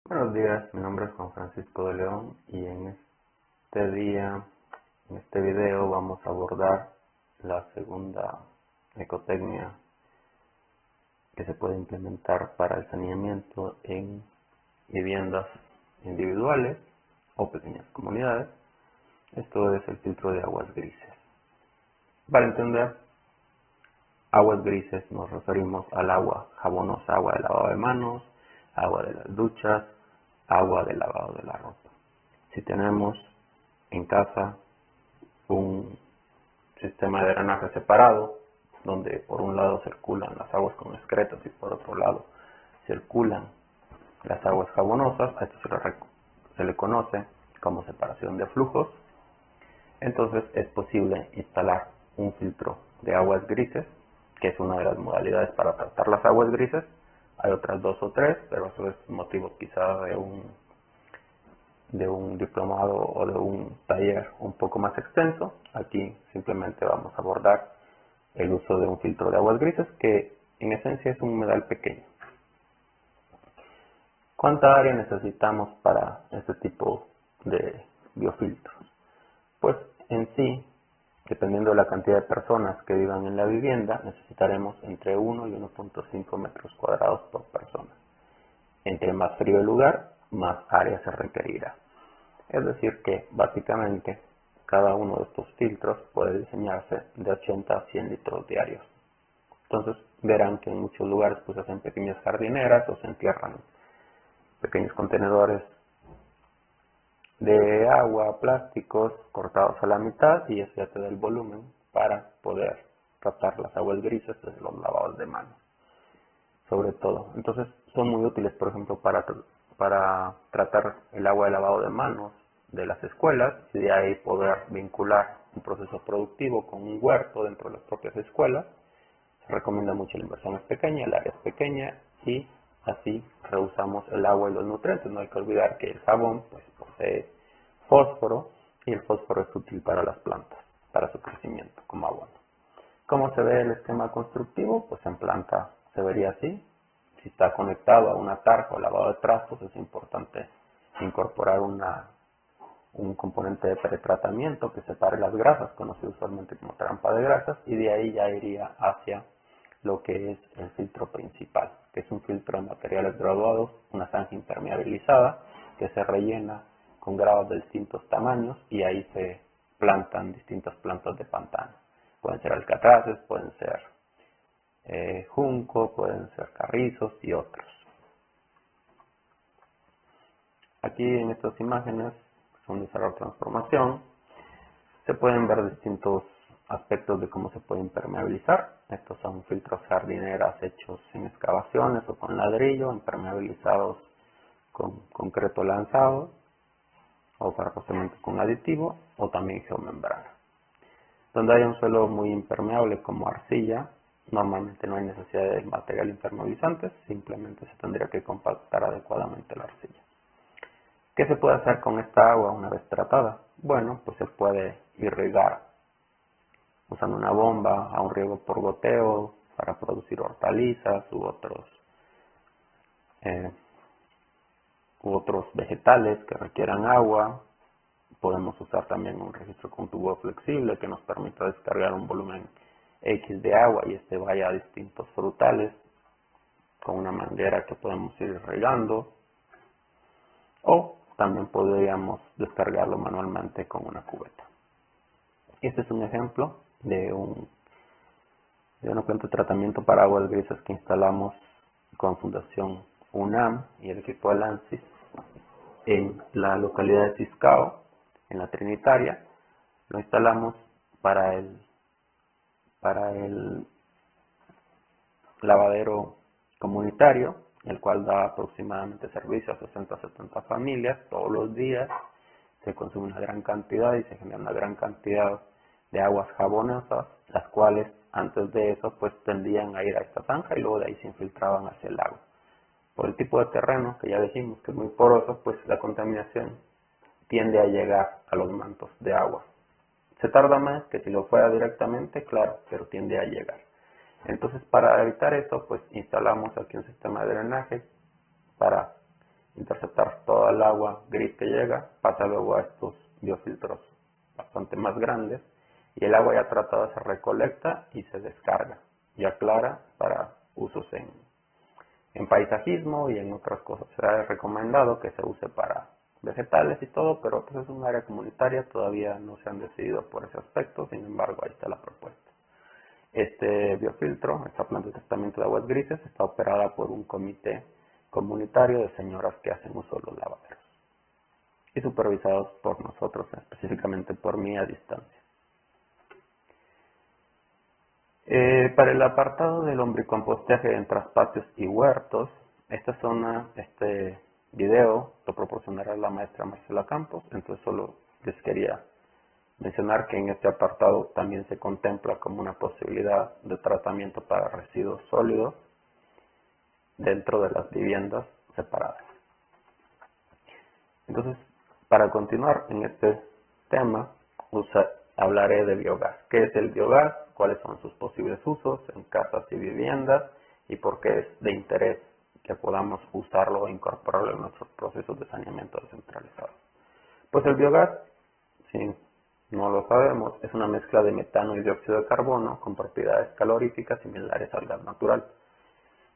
Buenos días, mi nombre es Juan Francisco de León y en este video vamos a abordar la segunda ecotecnia que se puede implementar para el saneamiento en viviendas individuales o pequeñas comunidades. Esto es el filtro de aguas grises. Para entender aguas grises nos referimos al agua jabonosa, agua de lavado de manos, agua de las duchas, agua de lavado de la ropa. Si tenemos en casa un sistema de drenaje separado, donde por un lado circulan las aguas con excretos y por otro lado circulan las aguas jabonosas, a esto se le conoce como separación de flujos, entonces es posible instalar un filtro de aguas grises, que es una de las modalidades para tratar las aguas grises. Hay otras 2 o 3, pero eso es motivo quizá de un diplomado o de un taller un poco más extenso. Aquí simplemente vamos a abordar el uso de un filtro de aguas grises, que en esencia es un humedal pequeño. ¿Cuánta área necesitamos para este tipo de biofiltros? Pues en sí, dependiendo de la cantidad de personas que vivan en la vivienda, necesitaremos entre 1 y 1.5 metros cuadrados por persona. Entre más frío el lugar, más área se requerirá. Es decir que, básicamente, cada uno de estos filtros puede diseñarse de 80 a 100 litros diarios. Entonces, verán que en muchos lugares pues hacen pequeñas jardineras o se entierran pequeños contenedores de agua, plásticos cortados a la mitad, y eso ya te da el volumen para poder tratar las aguas grises desde los lavados de manos, sobre todo. Entonces son muy útiles, por ejemplo, para tratar el agua de lavado de manos de las escuelas, y de ahí poder vincular un proceso productivo con un huerto dentro de las propias escuelas. Se recomienda mucho, la inversión es pequeña, el área es pequeña y así reusamos el agua y los nutrientes. No hay que olvidar que el jabón pues posee fósforo y el fósforo es útil para las plantas, para su crecimiento como abono. ¿Cómo se ve el esquema constructivo? Pues en planta se vería así. Si está conectado a una tarja o lavado de trastos, es importante incorporar un componente de pretratamiento que separe las grasas, conocido usualmente como trampa de grasas, y de ahí ya iría hacia lo que es el filtro principal, que es un filtro de materiales graduados, una zanja impermeabilizada que se rellena con gravas de distintos tamaños, y ahí se plantan distintas plantas de pantano. Pueden ser alcatraces, pueden ser junco, pueden ser carrizos y otros. Aquí en estas imágenes, que son de cerrar transformación, se pueden ver distintos aspectos de cómo se puede impermeabilizar. Estos son filtros jardineras hechos en excavaciones o con ladrillo, impermeabilizados con concreto lanzado o parcialmente con aditivo, o también geomembrana. Donde hay un suelo muy impermeable como arcilla, normalmente no hay necesidad de material impermeabilizante, simplemente se tendría que compactar adecuadamente la arcilla. ¿Qué se puede hacer con esta agua una vez tratada? Bueno, pues se puede irrigar usando una bomba a un riego por goteo para producir hortalizas u otros vegetales que requieran agua. Podemos usar también un registro con tubo flexible que nos permita descargar un volumen X de agua y este vaya a distintos frutales con una manguera que podemos ir regando, o también podríamos descargarlo manualmente con una cubeta. Este es un ejemplo de una planta de tratamiento para aguas grises que instalamos con Fundación UNAM y el equipo de ANSYS en la localidad de Tiscao, en la Trinitaria. Lo instalamos para el lavadero comunitario, el cual da aproximadamente servicio a 60 a 70 familias todos los días. Se consume una gran cantidad y se genera una gran cantidad de aguas jabonosas, las cuales antes de eso pues tendían a ir a esta zanja y luego de ahí se infiltraban hacia el lago. Por el tipo de terreno que ya dijimos que es muy poroso, pues la contaminación tiende a llegar a los mantos de agua. Se tarda más que si lo fuera directamente, claro, pero tiende a llegar. Entonces, para evitar esto, pues instalamos aquí un sistema de drenaje para interceptar toda el agua gris que llega, pasa luego a estos biofiltros bastante más grandes y el agua ya tratada se recolecta y se descarga, ya clara para usos en paisajismo y en otras cosas. Se ha recomendado que se use para vegetales y todo, pero pues es un área comunitaria, todavía no se han decidido por ese aspecto, sin embargo ahí está la propuesta. Este biofiltro, esta planta de tratamiento de aguas grises, está operada por un comité comunitario de señoras que hacen uso de los lavaderos y supervisados por nosotros, específicamente por mí a distancia. Para el apartado del lombricompostaje en traspatios y huertos, este video lo proporcionará la maestra Marcela Campos, entonces solo les quería mencionar que en este apartado también se contempla como una posibilidad de tratamiento para residuos sólidos dentro de las viviendas separadas. Entonces, para continuar en este tema, hablaré de biogás. ¿Qué es el biogás? ¿Cuáles son sus posibles usos en casas y viviendas? ¿Y por qué es de interés que podamos usarlo e incorporarlo en nuestros procesos de saneamiento descentralizado? Pues el biogás, si no lo sabemos, es una mezcla de metano y dióxido de carbono con propiedades caloríficas similares al gas natural.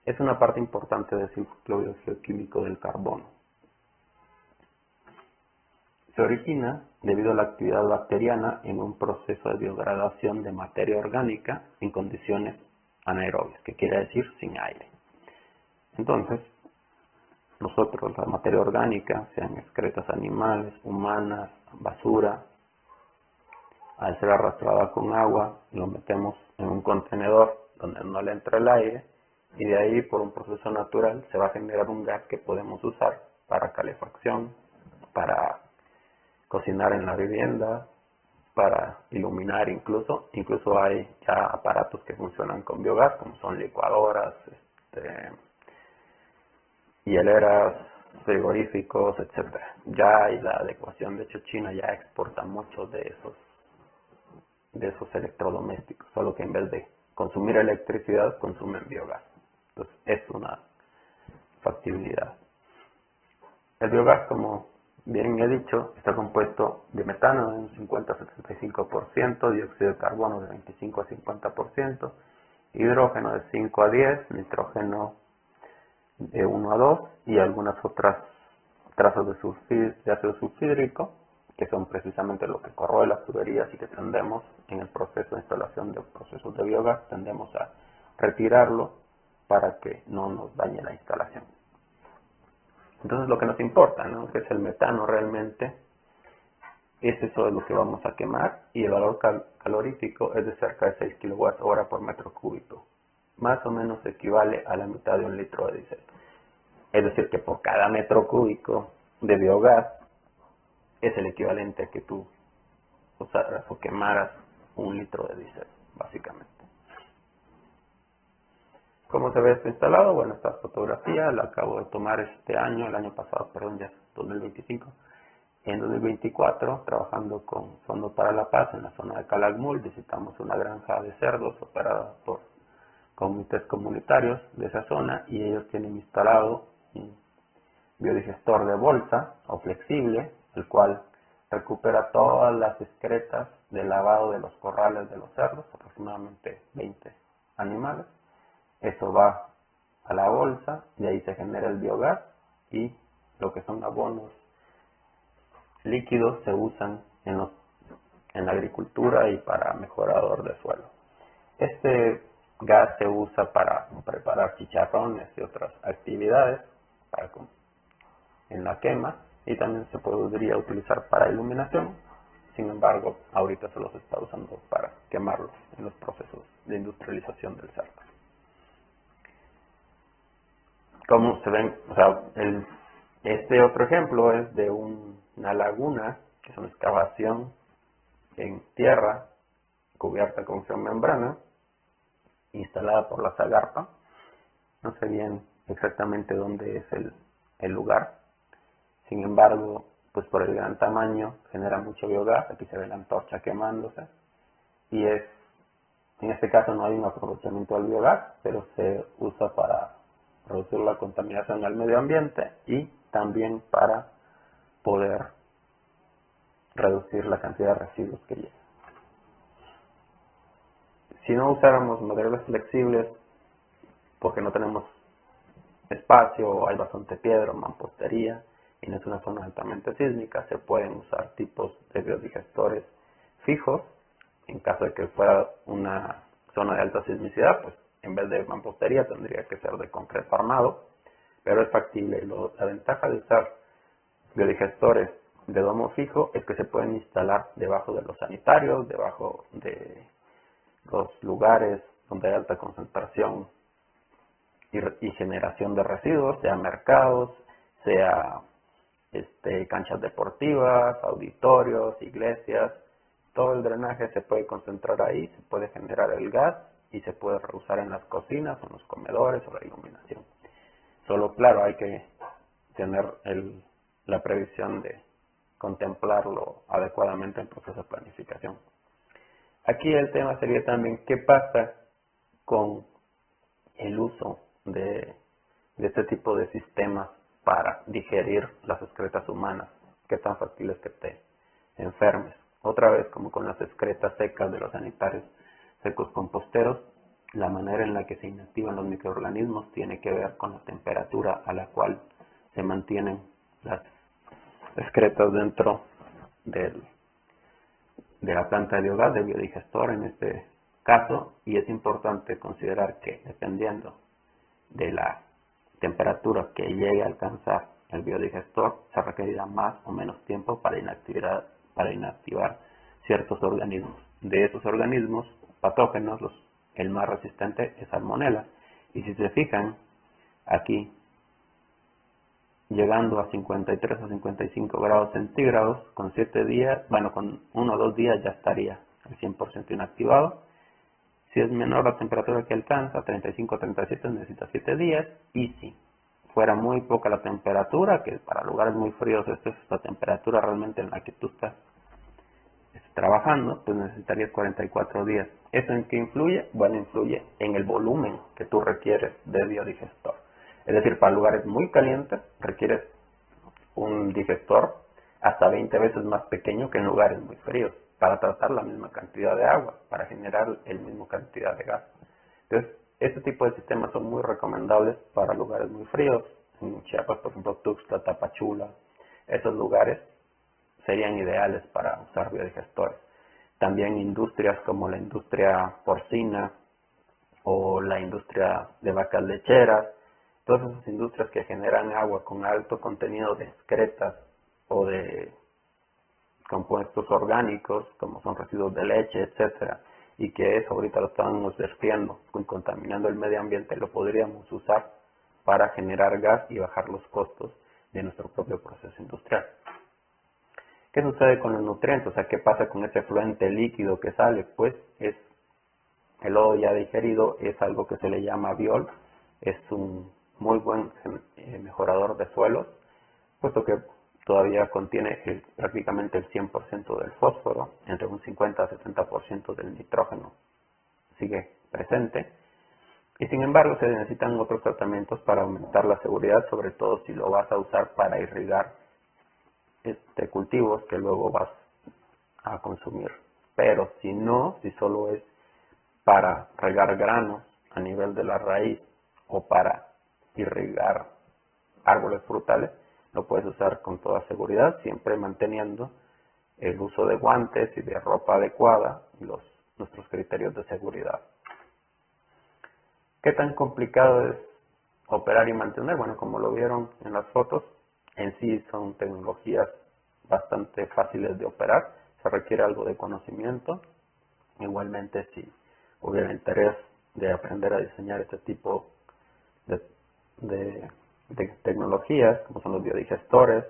Es una parte importante del ciclo bioquímico del carbono. Se origina debido a la actividad bacteriana en un proceso de biodegradación de materia orgánica en condiciones anaerobias, que quiere decir sin aire. Entonces, nosotros, la materia orgánica, sean excretas animales, humanas, basura, al ser arrastrada con agua, lo metemos en un contenedor donde no le entra el aire y de ahí, por un proceso natural, se va a generar un gas que podemos usar para calefacción, para cocinar en la vivienda, para iluminar incluso hay ya aparatos que funcionan con biogás, como son licuadoras, hieleras, frigoríficos, etcétera. Ya hay la adecuación, de hecho China ya exporta muchos de esos electrodomésticos, solo que en vez de consumir electricidad consumen biogás. Entonces es una factibilidad. El biogás, como bien he dicho, está compuesto de metano de un 50-75%, dióxido de carbono de 25 a 50%, hidrógeno de 5 a 10, nitrógeno de 1 a 2 y algunas otras trazas de ácido sulfídrico, que son precisamente lo que corroe las tuberías y que tendemos en el proceso de instalación de procesos de biogás, tendemos a retirarlo para que no nos dañe la instalación. Entonces lo que nos importa, ¿no?, que es el metano realmente, es eso de lo que vamos a quemar y el valor calorífico es de cerca de 6 kWh por metro cúbico. Más o menos equivale a la mitad de un litro de diésel. Es decir, que por cada metro cúbico de biogás es el equivalente a que tú usaras o quemaras un litro de diésel, básicamente. ¿Cómo se ve esto instalado? Bueno, esta fotografía la acabo de tomar el año pasado, perdón, ya es 2025. En 2024, trabajando con Fondo para la Paz en la zona de Calakmul, visitamos una granja de cerdos operada por comités comunitarios de esa zona y ellos tienen instalado un biodigestor de bolsa o flexible, el cual recupera todas las excretas del lavado de los corrales de los cerdos, aproximadamente 20 animales. Eso va a la bolsa y ahí se genera el biogás y lo que son abonos líquidos se usan en la agricultura y para mejorador de suelo. Este gas se usa para preparar chicharrones y otras actividades en la quema y también se podría utilizar para iluminación. Sin embargo, ahorita se los está usando para quemarlos en los procesos de industrialización del cerdo. Como se ven, este otro ejemplo es de una laguna, que es una excavación en tierra cubierta con geomembrana, instalada por la Zagarpa. No sé bien exactamente dónde es el lugar. Sin embargo, pues por el gran tamaño genera mucho biogás. Aquí se ve la antorcha quemándose. Y en este caso no hay un aprovechamiento del biogás, pero se usa para reducir la contaminación al medio ambiente y también para poder reducir la cantidad de residuos que llegan. Si no usáramos materiales flexibles porque no tenemos espacio, hay bastante piedra o mampostería y no es una zona altamente sísmica, se pueden usar tipos de biodigestores fijos. En caso de que fuera una zona de alta sismicidad, pues en vez de mampostería tendría que ser de concreto armado, pero es factible. La ventaja de usar biodigestores de domo fijo es que se pueden instalar debajo de los sanitarios, debajo de los lugares donde hay alta concentración y generación de residuos, sea mercados, sea canchas deportivas, auditorios, iglesias. Todo el drenaje se puede concentrar ahí, se puede generar el gas y se puede reusar en las cocinas, en los comedores o la iluminación. Solo, claro, hay que tener la previsión de contemplarlo adecuadamente en el proceso de planificación. Aquí el tema sería también qué pasa con el uso de este tipo de sistemas para digerir las excretas humanas, qué tan factible es que te enfermes. Otra vez, como con las excretas secas de los sanitarios secos composteros, la manera en la que se inactivan los microorganismos tiene que ver con la temperatura a la cual se mantienen las excretas dentro de la planta de biogás, del biodigestor en este caso, y es importante considerar que dependiendo de la temperatura que llegue a alcanzar el biodigestor, se requerirá más o menos tiempo para inactivar ciertos organismos. De esos organismos patógenos, el más resistente es Salmonella. Y si se fijan, aquí, llegando a 53 o 55 grados centígrados, con 7 días, con 1 o 2 días ya estaría al 100% inactivado. Si es menor la temperatura que alcanza, 35 o 37, necesita 7 días. Y si fuera muy poca la temperatura, que para lugares muy fríos esta es la temperatura realmente en la que tú estás trabajando, pues necesitarías 44 días. ¿Eso en qué influye? Bueno, influye en el volumen que tú requieres de biodigestor. Es decir, para lugares muy calientes requieres un digestor hasta 20 veces más pequeño que en lugares muy fríos, para tratar la misma cantidad de agua, para generar el mismo cantidad de gas. Entonces, este tipo de sistemas son muy recomendables para lugares muy fríos. En Chiapas, por ejemplo, Tuxtla, Tapachula, esos lugares serían ideales para usar biodigestores. También industrias como la industria porcina o la industria de vacas lecheras, todas esas industrias que generan agua con alto contenido de excretas o de compuestos orgánicos, como son residuos de leche, etcétera, y que eso ahorita lo estamos vertiendo, contaminando el medio ambiente, lo podríamos usar para generar gas y bajar los costos de nuestro propio proceso industrial. ¿Qué sucede con los nutrientes? O sea, ¿qué pasa con ese efluente líquido que sale? Pues es el lodo ya digerido, es algo que se le llama biol, es un muy buen mejorador de suelos, puesto que todavía contiene prácticamente el 100% del fósforo, entre un 50 a 70% del nitrógeno sigue presente, y sin embargo se necesitan otros tratamientos para aumentar la seguridad, sobre todo si lo vas a usar para irrigar cultivos que luego vas a consumir. Pero si no, si solo es para regar granos a nivel de la raíz o para irrigar árboles frutales, lo puedes usar con toda seguridad, siempre manteniendo el uso de guantes y de ropa adecuada y nuestros criterios de seguridad. ¿Qué tan complicado es operar y mantener? Bueno, como lo vieron en las fotos, en sí son tecnologías bastante fáciles de operar, se requiere algo de conocimiento. Igualmente, si hubiera interés de aprender a diseñar este tipo de tecnologías, como son los biodigestores,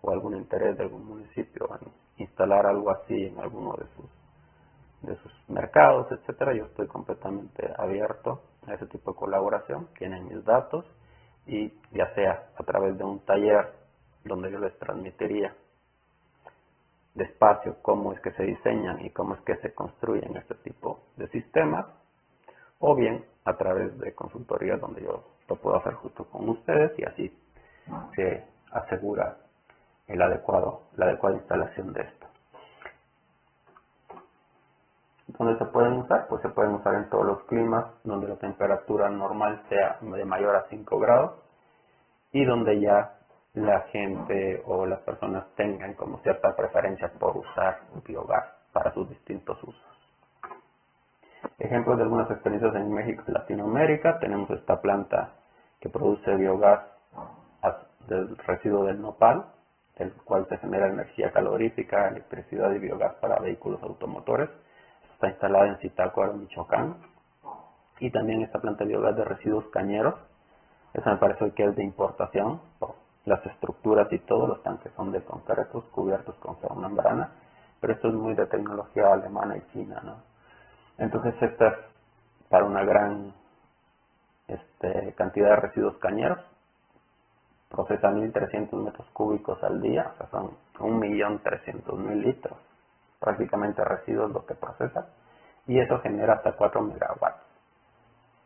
o algún interés de algún municipio en instalar algo así en alguno de sus mercados, etcétera, yo estoy completamente abierto a ese tipo de colaboración. Tienen mis datos y ya sea a través de un taller donde yo les transmitiría despacio cómo es que se diseñan y cómo es que se construyen este tipo de sistemas, o bien a través de consultorías donde yo lo puedo hacer justo con ustedes y así se asegura la adecuada instalación de esto. ¿Dónde se pueden usar? Pues se pueden usar en todos los climas donde la temperatura normal sea de mayor a 5 grados y donde ya la gente o las personas tengan como cierta preferencia por usar biogás para sus distintos usos. Ejemplos de algunas experiencias en México y Latinoamérica: tenemos esta planta que produce biogás del residuo del nopal, del cual se genera energía calorífica, electricidad y biogás para vehículos automotores. Está instalada en Zitácuaro, Michoacán. Y también esta planta de biogás de residuos cañeros. Esa me parece que es de importación, por las estructuras y todo. Los tanques son de concretos cubiertos con ferromembrana, pero esto es muy de tecnología alemana y china, ¿no? Entonces esta es para una gran cantidad de residuos cañeros. Procesa 1.300 metros cúbicos al día, o sea, son 1.300.000 litros, prácticamente residuos lo que procesa, y eso genera hasta 4 megawatts.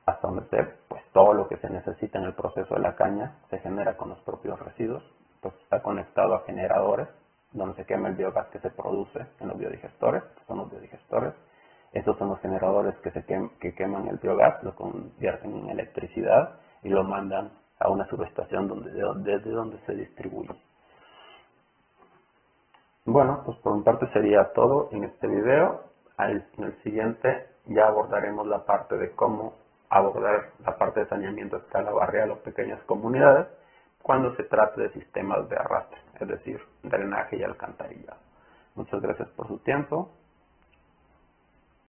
Hasta donde esté, pues todo lo que se necesita en el proceso de la caña se genera con los propios residuos, pues está conectado a generadores, donde se quema el biogás que se produce en los biodigestores, que son los biodigestores. Estos son los generadores que queman el biogás, lo convierten en electricidad y lo mandan a una subestación desde donde se distribuye. Bueno, pues por mi parte sería todo en este video. En el siguiente ya abordaremos la parte de cómo abordar la parte de saneamiento a escala barrial o pequeñas comunidades cuando se trate de sistemas de arrastre, es decir, drenaje y alcantarillado. Muchas gracias por su tiempo.